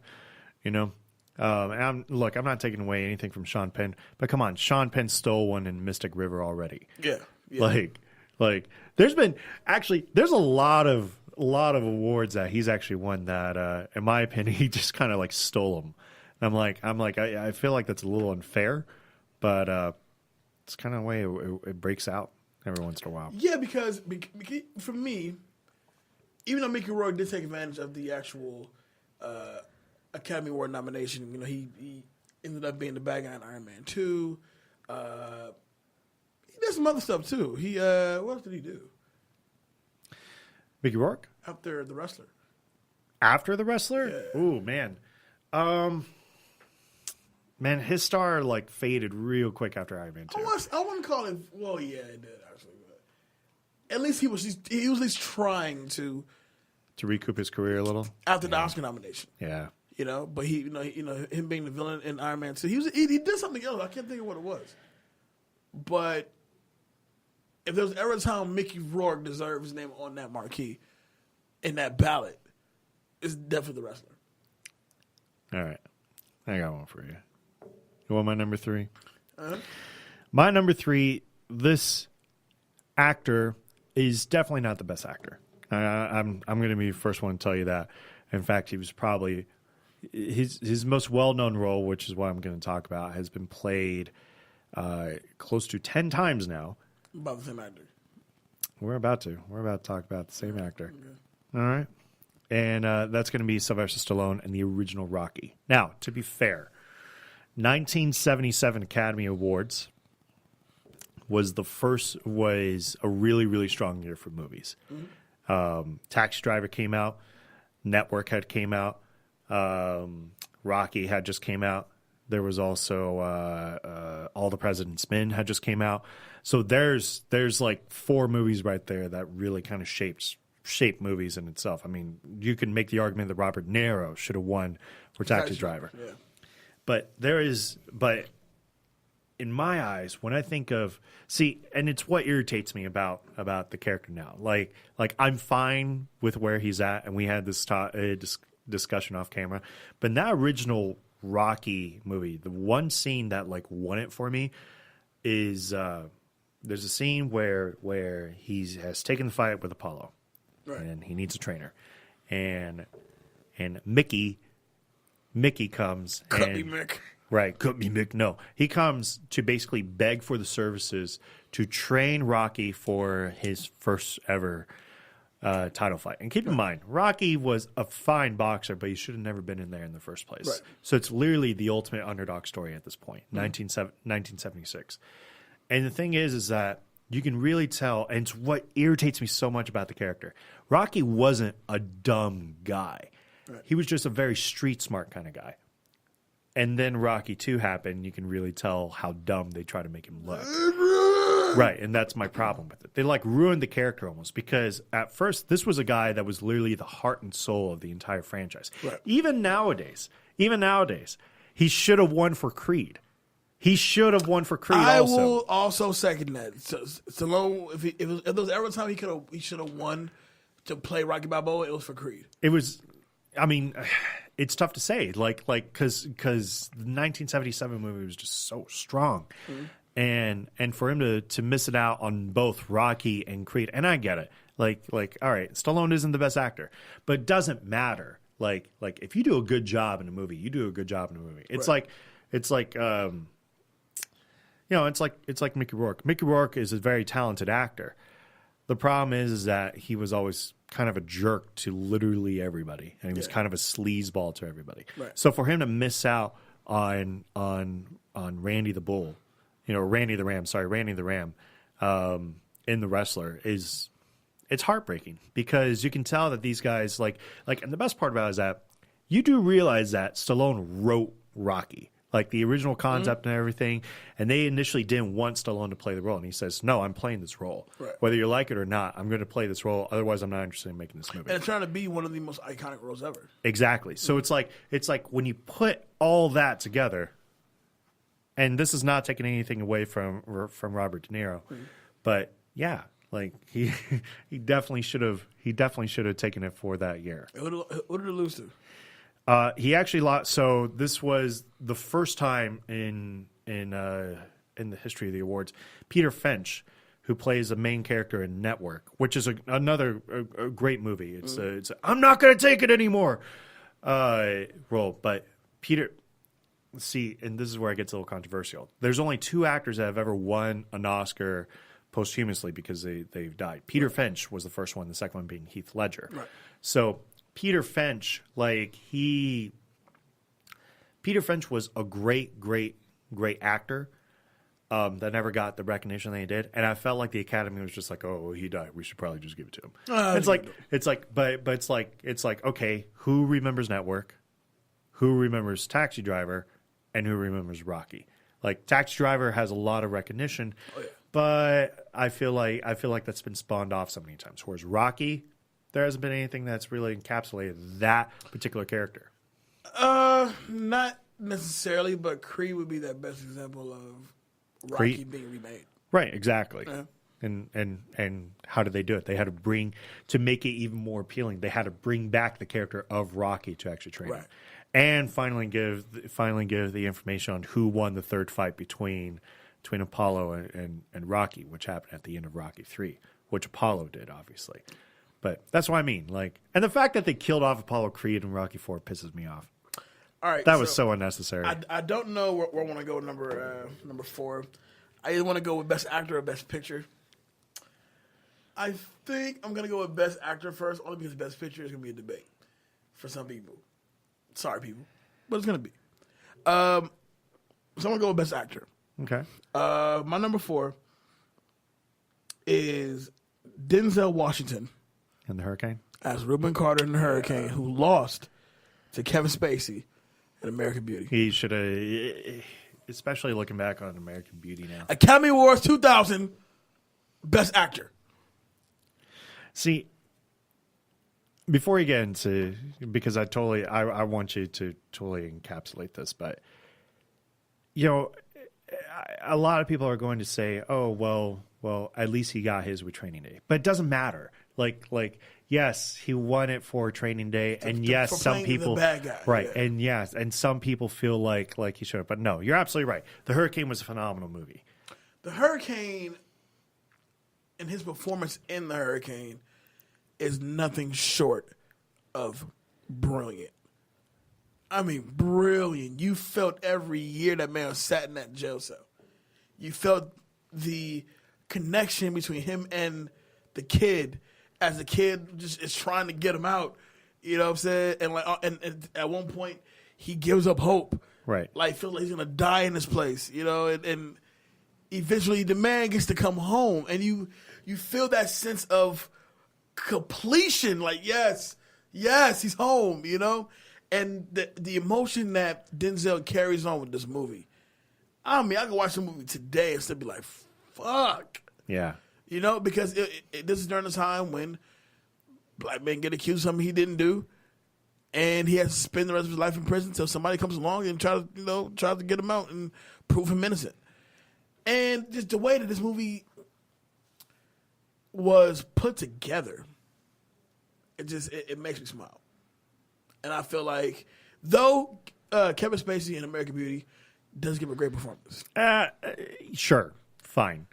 You know. And I'm not taking away anything from Sean Penn, but come on, Sean Penn stole one in Mystic River already. Yeah. Like there's a lot of awards that he's actually won that, in my opinion, he just kind of like stole them. And I'm like, I feel like that's a little unfair, but it's kind of the way it breaks out every once in a while. Yeah, because for me, even though Mickey Rourke did take advantage of the actual Academy Award nomination, you know, he ended up being the bad guy in Iron Man 2. He did some other stuff too. He what else did he do? Mickey Rourke? After The Wrestler. After The Wrestler? Yeah. Ooh, man. Man, his star like faded real quick after Iron Man 2. I wouldn't call it. Well, yeah, it did actually. But at least he was at least trying to recoup his career a little after the Oscar nomination. Yeah. But him being the villain in Iron Man 2, he did something else. I can't think of what it was. But if there was ever a time Mickey Rourke deserved his name on that marquee, in that ballot, it's definitely The Wrestler. All right. I got one for you. You want my number 3? Uh-huh. My number 3, this actor is definitely not the best actor. I'm going to be the first one to tell you that. In fact, he was probably his most well-known role, which is what I'm going to talk about, has been played close to 10 times now. About the same actor. We're about to talk about the same actor. Okay. All right. And that's going to be Sylvester Stallone in the original Rocky. Now, to be fair, 1977 Academy Awards was a really, really strong year for movies. Mm-hmm. Taxi Driver came out. Network had came out. Rocky had just came out. There was also All the President's Men had just came out. So there's like 4 movies right there that really kind of shaped movies in itself. I mean, you can make the argument that Robert De Niro should have won for Taxi Driver. Yeah. But in my eyes, when I think of and it's what irritates me about the character now. Like I'm fine with where he's at, and we had this discussion off camera. But in that original Rocky movie, the one scene that like won it for me is there's a scene where he has taken the fight with Apollo, right, and he needs a trainer, and Mickey comes. Cut me, Mick. Right, cut me, Mick. No, he comes to basically beg for the services to train Rocky for his first ever title fight. And keep in mind, Rocky was a fine boxer, but he should have never been in there in the first place. Right. So it's literally the ultimate underdog story at this point, 1976. And the thing is that you can really tell, and it's what irritates me so much about the character. Rocky wasn't a dumb guy. Right. He was just a very street smart kind of guy. And then Rocky 2 happened. You can really tell how dumb they try to make him look. Right, and that's my problem with it. They like ruined the character almost, because at first this was a guy that was literally the heart and soul of the entire franchise. Right. Even nowadays, he should have won for Creed. I will also second that. Stallone, if there was ever a time he should have won to play Rocky Balboa, it was for Creed. It was. I mean, it's tough to say, because the 1977 movie was just so strong, and for him to miss it out on both Rocky and Creed, and I get it. Like, all right, Stallone isn't the best actor, but it doesn't matter. Like if you do a good job in a movie, you do a good job in a movie. It's right. It's like Mickey Rourke. Mickey Rourke is a very talented actor. The problem is that he was always kind of a jerk to literally everybody, and he was kind of a sleazeball to everybody. Right. So for him to miss out on Randy the Bull, Randy the Ram, in The Wrestler it's heartbreaking, because you can tell that these guys and the best part about it is that you do realize that Stallone wrote Rocky. Like the original concept and everything, and they initially didn't want Stallone to play the role, and he says, "No, I'm playing this role, right. Whether you like it or not. I'm going to play this role. Otherwise, I'm not interested in making this movie." And it's trying to be one of the most iconic roles ever. Exactly. So it's like when you put all that together, and this is not taking anything away from Robert De Niro, but yeah, like he definitely should have taken it for that year. What did it lose to? He actually lost. So this was the first time in the history of the awards. Peter Finch, who plays a main character in Network, which is another great movie. It's I'm not going to take it anymore role. But Peter, see, and this is where it gets a little controversial. There's only 2 actors that have ever won an Oscar posthumously because they've died. Peter Finch was the first one. The second one being Heath Ledger. Right. So Peter Finch, Peter Finch was a great actor that never got the recognition that he did, and I felt like the Academy was just like, oh, he died. We should probably just give it to him. It's like, okay, who remembers Network? Who remembers Taxi Driver? And who remembers Rocky? Like Taxi Driver has a lot of recognition, but I feel like that's been spawned off so many times. Whereas Rocky, there hasn't been anything that's really encapsulated that particular character. Not necessarily, but Creed would be that best example of Rocky being remade. Right, exactly. Yeah. And how did they do it? They had to make it even more appealing. They had to bring back the character of Rocky to actually train him, and finally give the information on who won the third fight between Apollo and Rocky, which happened at the end of Rocky 3, which Apollo did, obviously. But that's what I mean. Like, and the fact that they killed off Apollo Creed in Rocky 4 pisses me off. All right, that was so unnecessary. I don't know where I want to go with number 4. I either want to go with Best Actor or Best Picture. I think I'm going to go with Best Actor first, only because Best Picture is going to be a debate for some people. Sorry, people. But it's going to be. So I'm going to go with Best Actor. Okay. My number 4 is Denzel Washington. In The Hurricane? As Reuben Carter in The Hurricane, who lost to Kevin Spacey in American Beauty. He should have, especially looking back on American Beauty now. Academy Awards 2000, Best Actor. See, before you get into, because I want you to totally encapsulate this, but, you know, a lot of people are going to say, oh, well, at least he got his with Training Day. But it doesn't matter. Like, yes, he won it for Training Day, and yes, some people, the bad guy. right, yeah. and yes, and some people feel like he should have. But no, you're absolutely right. The Hurricane was a phenomenal movie. The Hurricane and his performance in The Hurricane is nothing short of brilliant. I mean, brilliant. You felt every year that man sat in that jail cell. You felt the connection between him and the kid, as the kid just is trying to get him out. You know what I'm saying? And like, and at one point he gives up hope. Right. Like feels like he's gonna die in this place. You know, and eventually the man gets to come home, and you feel that sense of completion. Like yes, he's home. You know. And the emotion that Denzel carries on with this movie, I mean, I can watch the movie today and still be like, fuck. Yeah. You know, because this is during a time when black men get accused of something he didn't do, and he has to spend the rest of his life in prison until somebody comes along and try to get him out and prove him innocent. And just the way that this movie was put together, it makes me smile. And I feel like, though Kevin Spacey in American Beauty does give a great performance. Sure, fine.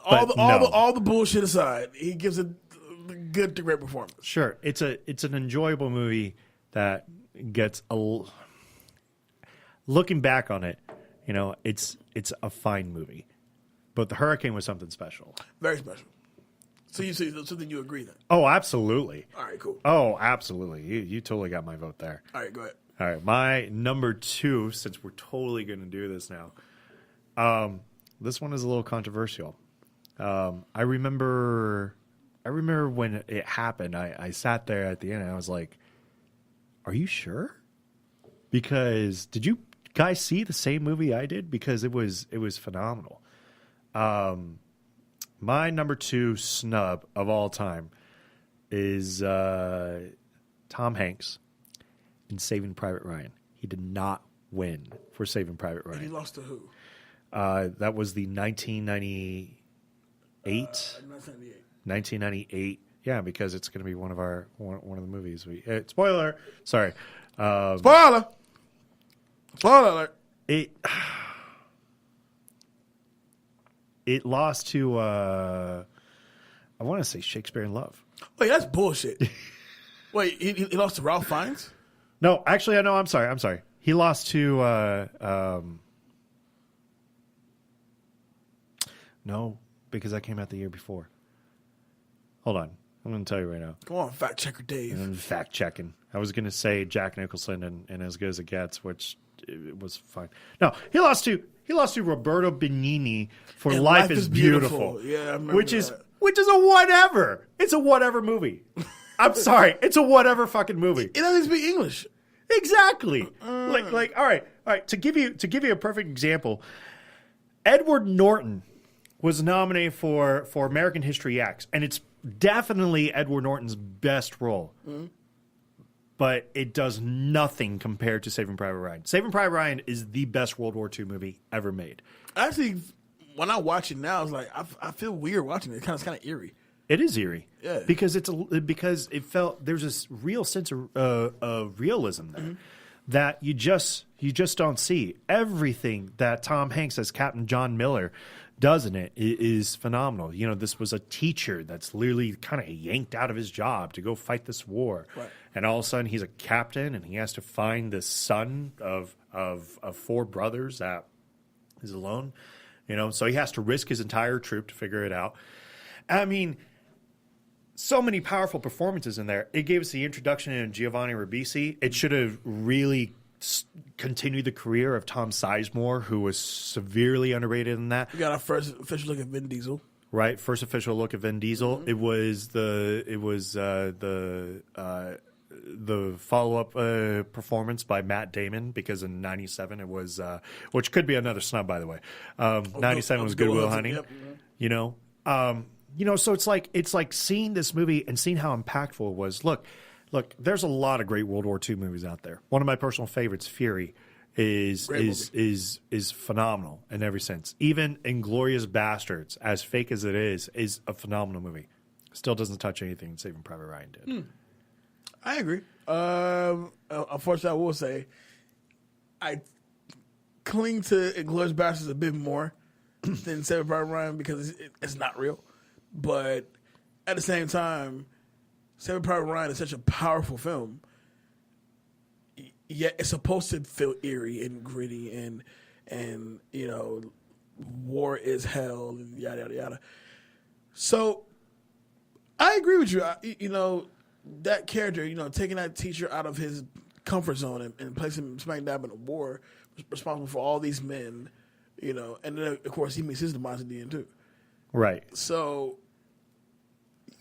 All the bullshit aside, he gives a good to great performance. Sure, it's an enjoyable movie that gets looking back on it, you know, it's a fine movie. But The Hurricane was something special. Very special. So then you agree then? Oh, absolutely. All right, cool. Oh, absolutely. You totally got my vote there. All right, go ahead. All right, my number 2, since we're totally going to do this now, this one is a little controversial. I remember when it happened, I sat there at the end and I was like, are you sure? Because did you guys see the same movie I did? Because it was phenomenal. My number 2 snub of all time is Tom Hanks in Saving Private Ryan. He did not win for Saving Private Ryan. And he lost to who? That was the 1998. 1998. Yeah, because it's going to be one of the movies. Spoiler. Sorry. Spoiler alert. It lost to, I want to say Shakespeare in Love. Wait, that's bullshit. Wait, he lost to Ralph Fiennes? No, actually, I know. I'm sorry. He lost to, no, because that came out the year before. Hold on. I'm going to tell you right now. Come on, fact checker Dave. And fact checking. I was going to say Jack Nicholson and As Good as It Gets, which it was fine. No, he lost to Roberto Benigni for And Life is Beautiful. Yeah, I remember which is that. a whatever. It's a whatever movie. I'm sorry, it's a whatever fucking movie. It doesn't speak English. Exactly. Like all right. To give you a perfect example, Edward Norton was nominated for American History X, and it's definitely Edward Norton's best role. Mm-hmm. But it does nothing compared to Saving Private Ryan. Saving Private Ryan is the best World War II movie ever made. Actually, when I watch it now, it's like I feel weird watching it. It's kind of eerie. It is eerie, yeah, because it felt there's this real sense of realism there. Mm-hmm. That you just don't see. Everything that Tom Hanks as Captain John Miller does in it is phenomenal. You know, this was a teacher that's literally kind of yanked out of his job to go fight this war. Right. And all of a sudden he's a captain and he has to find this son of 4 brothers that is alone. You know, so he has to risk his entire troop to figure it out. I mean, so many powerful performances in there. It gave us the introduction to Giovanni Ribisi. It should have really continued the career of Tom Sizemore, who was severely underrated in that. We got our first official look at Vin Diesel. Right, first official look at Vin Diesel. Mm-hmm. It was the follow up performance by Matt Damon, because in '97 it was, which could be another snub, by the way. '97 was Good Will Hunting. Yep. You know, so it's like seeing this movie and seeing how impactful it was. Look, there's a lot of great World War II movies out there. One of my personal favorites, Fury, is phenomenal in every sense. Even Inglourious Bastards, as fake as it is a phenomenal movie. Still doesn't touch anything Saving Private Ryan did. I agree. Unfortunately, I will say I cling to Inglourious Bastards a bit more than Saving Private Ryan because it's not real. But at the same time, Saving Private Ryan is such a powerful film. Yet it's supposed to feel eerie and gritty and you know, war is hell and yada yada yada. So I agree with you. You know, that character, you know, taking that teacher out of his comfort zone and placing him smack dab in a war, responsible for all these men, you know, and then of course he meets his demise at the end too. Right. So,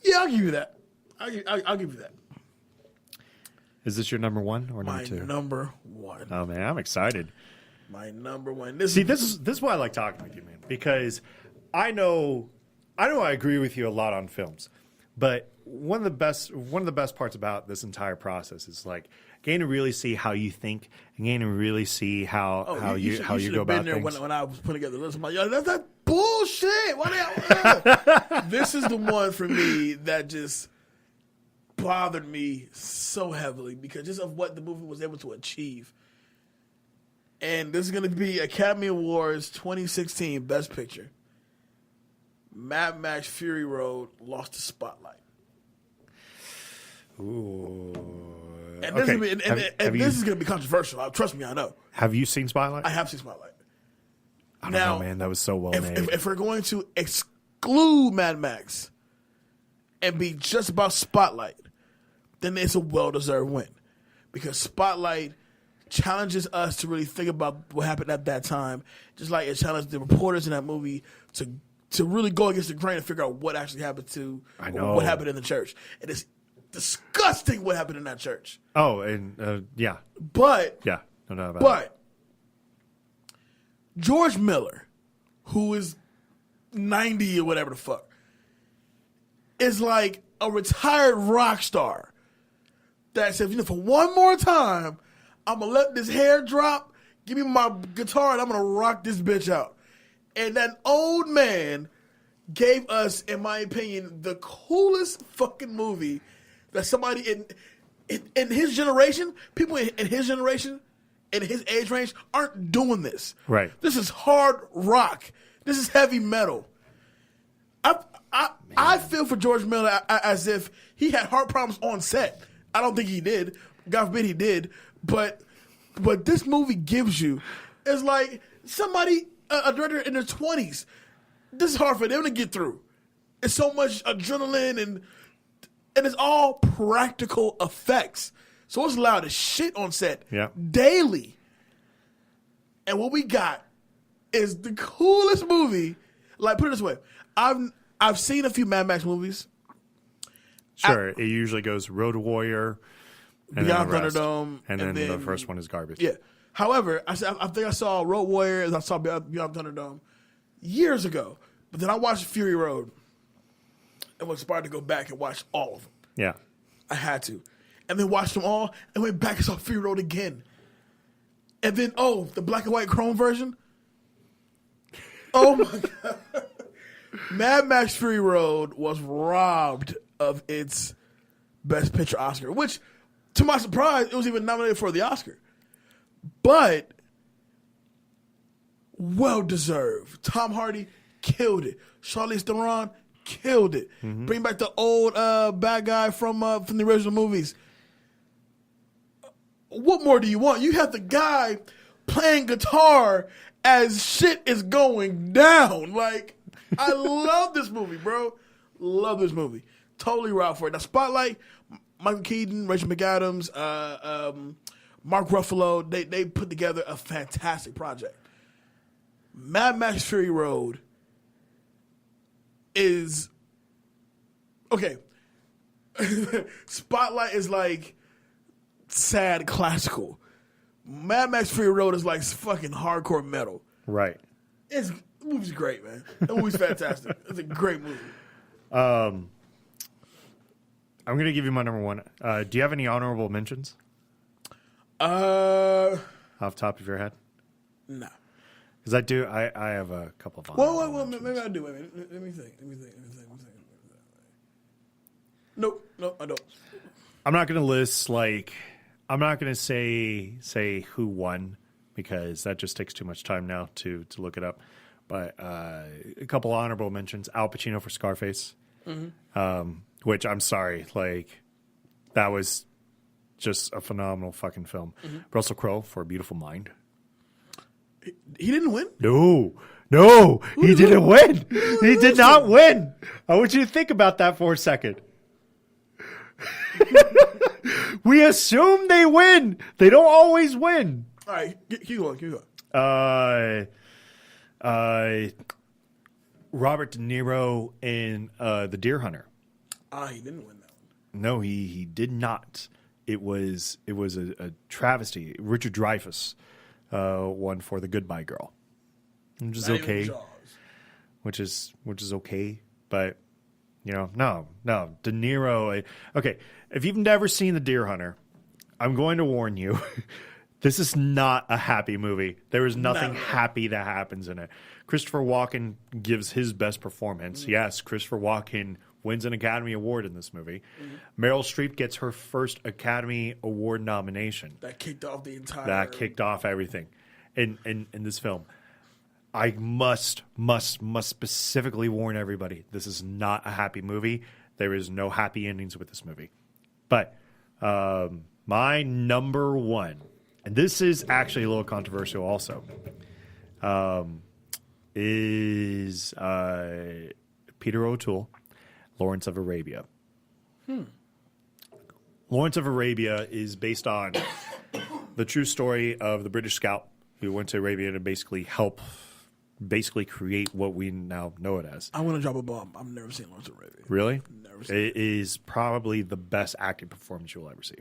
yeah, I'll give you that. I'll give you that. Is this your number one or number 2? My number one. Oh man, I'm excited. My number one. This is why I like talking with you, man, because I know I agree with you a lot on films, but one of the best parts about this entire process is like getting to really see how you think and getting to really see how you go about things. When I was putting together the list, I'm like, yo, that's that bullshit. Why this is the one for me that just bothered me so heavily because just of what the movie was able to achieve. And this is going to be Academy Awards 2016 Best Picture. Mad Max Fury Road lost the spotlight. Ooh. And this, is going to be controversial. Trust me, I know. Have you seen Spotlight? I have seen Spotlight. I don't know, man. That was so well made. If we're going to exclude Mad Max and be just about Spotlight, then it's a well-deserved win. Because Spotlight challenges us to really think about what happened at that time, just like it challenged the reporters in that movie to really go against the grain and figure out what actually happened what happened in the church. It is disgusting what happened in that church. Oh, and yeah. But yeah, no doubt about it. George Miller, who is 90 or whatever the fuck, is like a retired rock star that says, you know, for one more time, I'm going to let this hair drop, give me my guitar, and I'm going to rock this bitch out. And that old man gave us, in my opinion, the coolest fucking movie that somebody in his generation, people in his generation, in his age range, aren't doing this. Right. This is hard rock. This is heavy metal. I feel for George Miller as if he had heart problems on set. I don't think he did. God forbid he did. But this movie gives you, it's like somebody, a director in their 20s, this is hard for them to get through. It's so much adrenaline and it's all practical effects. So it's loud as shit on set daily. And what we got is the coolest movie. Like, put it this way. I've seen a few Mad Max movies. Sure. It usually goes Road Warrior, and Beyond then the rest. Thunderdome. And then the first one is garbage. Yeah. However, I think I saw Road Warrior and I saw Beyond Thunderdome years ago. But then I watched Fury Road and was inspired to go back and watch all of them. Yeah. I had to. And then watched them all and went back and saw Fury Road again. And then, the black and white chrome version. Oh, my God. Mad Max Fury Road was robbed of its Best Picture Oscar, which, to my surprise, it was even nominated for the Oscar. But, well-deserved. Tom Hardy killed it. Charlize Theron killed it. Mm-hmm. Bring back the old bad guy from the original movies. What more do you want? You have the guy playing guitar as shit is going down. Like, I love this movie, bro. Love this movie. Totally route for it. Now, Spotlight, Michael Keaton, Rachel McAdams, Mark Ruffalo, they put together a fantastic project. Mad Max Fury Road is... Okay. Spotlight is like sad classical. Mad Max Fury Road is like fucking hardcore metal. Right. The movie's great, man. The movie's fantastic. It's a great movie. I'm going to give you my number one. Do you have any honorable mentions? Off the top of your head? No. Because I do. I have a couple of honorable mentions. Maybe I do. Wait, let me think. Nope, I don't. I'm not going to list, like, I'm not going to say who won because that just takes too much time now to look it up. But a couple honorable mentions. Al Pacino for Scarface, which I'm sorry, like, that was just a phenomenal fucking film. Mm-hmm. Russell Crowe for A Beautiful Mind. He didn't win? No, he didn't win. He did not win. I want you to think about that for a second. We assume they win. They don't always win. All right, keep going. Robert De Niro in The Deer Hunter. He didn't win that one. No, he did not. It was a travesty. Richard Dreyfuss won for The Goodbye Girl, which is okay. Which is okay, but no. De Niro. Okay, if you've never seen The Deer Hunter, I'm going to warn you. This is not a happy movie. There is nothing happy that happens in it. Christopher Walken gives his best performance. Mm-hmm. Yes, Christopher Walken wins an Academy Award in this movie. Mm-hmm. Meryl Streep gets her first Academy Award nomination. That kicked off the entire... That kicked off everything in this film. I must specifically warn everybody, this is not a happy movie. There is no happy endings with this movie. But my number one, and this is actually a little controversial also, is Peter O'Toole, Lawrence of Arabia. Lawrence of Arabia is based on the true story of the British scout who went to Arabia to basically create what we now know it as. I want to drop a bomb. I've never seen Lawrence of Arabia. Really? Never seen it. It is probably the best acting performance you'll ever see.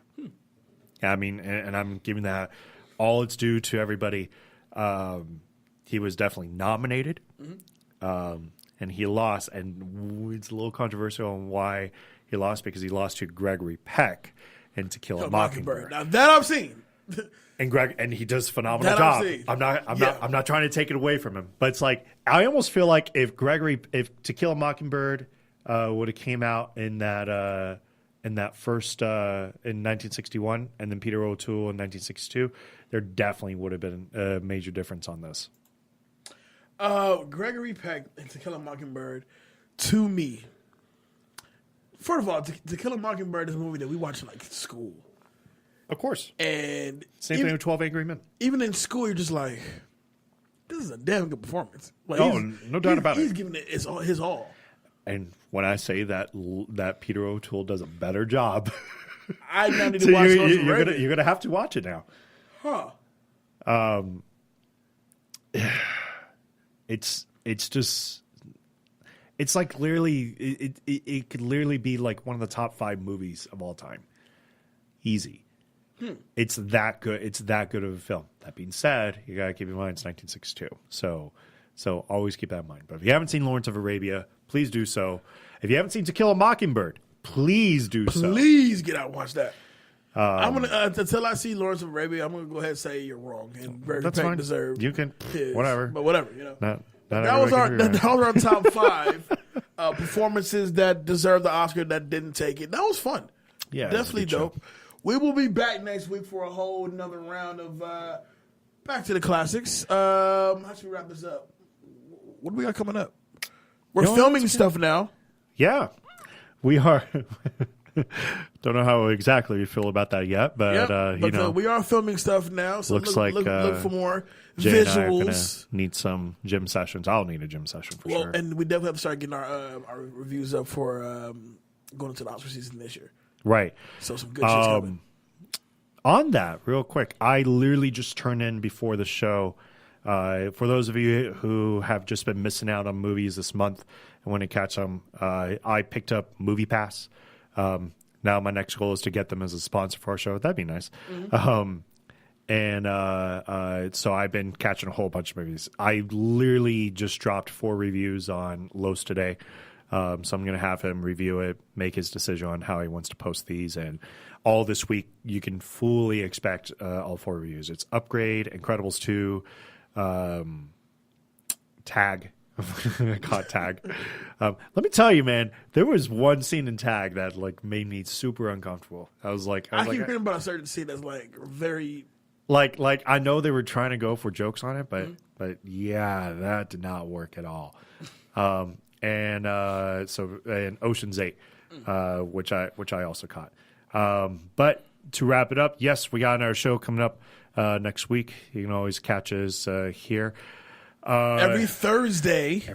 I mean, and I'm giving that all its due to everybody. He was definitely nominated, and he lost. And it's a little controversial on why he lost, because he lost to Gregory Peck in To Kill a Mockingbird. Now that I've seen. And he does a phenomenal job. I'm not trying to take it away from him, but it's like I almost feel like if To Kill a Mockingbird would have came out in that first in 1961, and then Peter O'Toole in 1962, there definitely would have been a major difference on this. Gregory Peck and To Kill a Mockingbird, to me, first of all, To Kill a Mockingbird is a movie that we watch in like school. Of course. And same thing with 12 Angry Men. Even in school, you're just like, this is a damn good performance. Like, no doubt about it. He's giving it his all. And when I say that Peter O'Toole does a better job, I now need to watch you're gonna have to watch it now. Huh. it's just it's like literally it could literally be like one of the top 5 movies of all time. Easy. It's that good. It's that good of a film. That being said, you gotta keep in mind it's 1962. So always keep that in mind. But if you haven't seen Lawrence of Arabia, please do so. If you haven't seen To Kill a Mockingbird, please do so. Please get out and watch that. I'm gonna until I see Lawrence of Arabia, I'm gonna go ahead and say you're wrong and very That's fine. deserved. You can his, whatever, but whatever, you know. Not that was our top 5 performances that deserved the Oscar that didn't take it. That was fun. Yeah, definitely dope. Show. We will be back next week for a whole another round of back to the classics. How should we wrap this up? What do we got coming up? We're filming stuff now. Yeah, we are. Don't know how exactly we feel about that yet, but you know, we are filming stuff now. So looks look for more Jay visuals. Need some gym sessions. I'll need a gym session for sure. And we definitely have to start getting our reviews up for going into the Oscar season this year. Right. So some good shit's coming. On that, real quick, I literally just turned in before the show. For those of you who have just been missing out on movies this month and want to catch them, I picked up Movie Pass. Now my next goal is to get them as a sponsor for our show. That'd be nice. So I've been catching a whole bunch of movies. I literally just dropped 4 reviews on Los today. So I'm going to have him review it, make his decision on how he wants to post these. And all this week, you can fully expect all 4 reviews. It's Upgrade, Incredibles 2, Tag. I caught Tag. Let me tell you, man, there was one scene in Tag that like made me super uncomfortable. I keep hearing about a certain scene that's like very... Like I know they were trying to go for jokes on it, but yeah, that did not work at all. And Ocean's 8, which I also caught. But to wrap it up, yes, we got another show coming up next week. You can always catch us here every Thursday.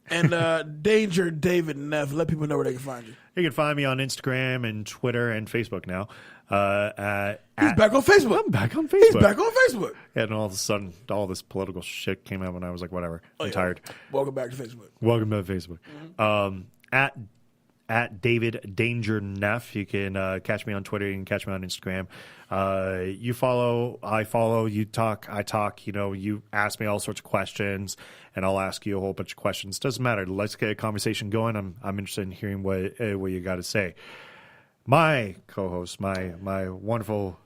And Danger David Neff. Let people know where they can find you. You can find me on Instagram and Twitter and Facebook now. He's back on Facebook. I'm back on Facebook. He's back on Facebook. Yeah, and all of a sudden, all this political shit came out, and I was like, whatever. I'm tired. Welcome back to Facebook. Welcome to Facebook. Mm-hmm. At David Danger Neff. You can catch me on Twitter. You can catch me on Instagram. You follow, I follow, you talk, I talk. You know, you ask me all sorts of questions, and I'll ask you a whole bunch of questions. Doesn't matter. Let's get a conversation going. I'm interested in hearing what you got to say. My co-host, my wonderful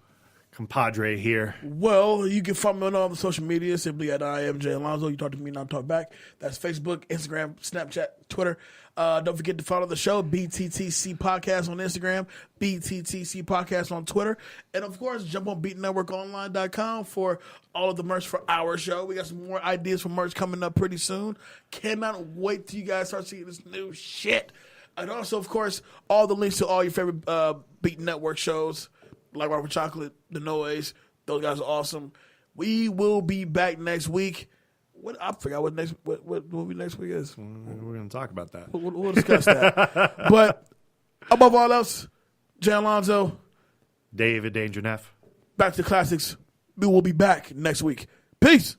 compadre here. Well, you can find me on all the social media simply at I am Jay Alonzo. You talk to me, and I'll talk back. That's Facebook, Instagram, Snapchat, Twitter. Don't forget to follow the show, BTTC Podcast on Instagram, BTTC Podcast on Twitter. And, of course, jump on BeatNetworkOnline.com for all of the merch for our show. We got some more ideas for merch coming up pretty soon. Cannot wait till you guys start seeing this new shit. And also, of course, all the links to all your favorite Beat Network shows, like Robert Chocolate, The Noise. Those guys are awesome. We will be back next week. I forgot what movie next week is. We're going to talk about that. We'll discuss that. But above all else, Jay Alonzo, David Danger Neff. Back to the Classics. We will be back next week. Peace.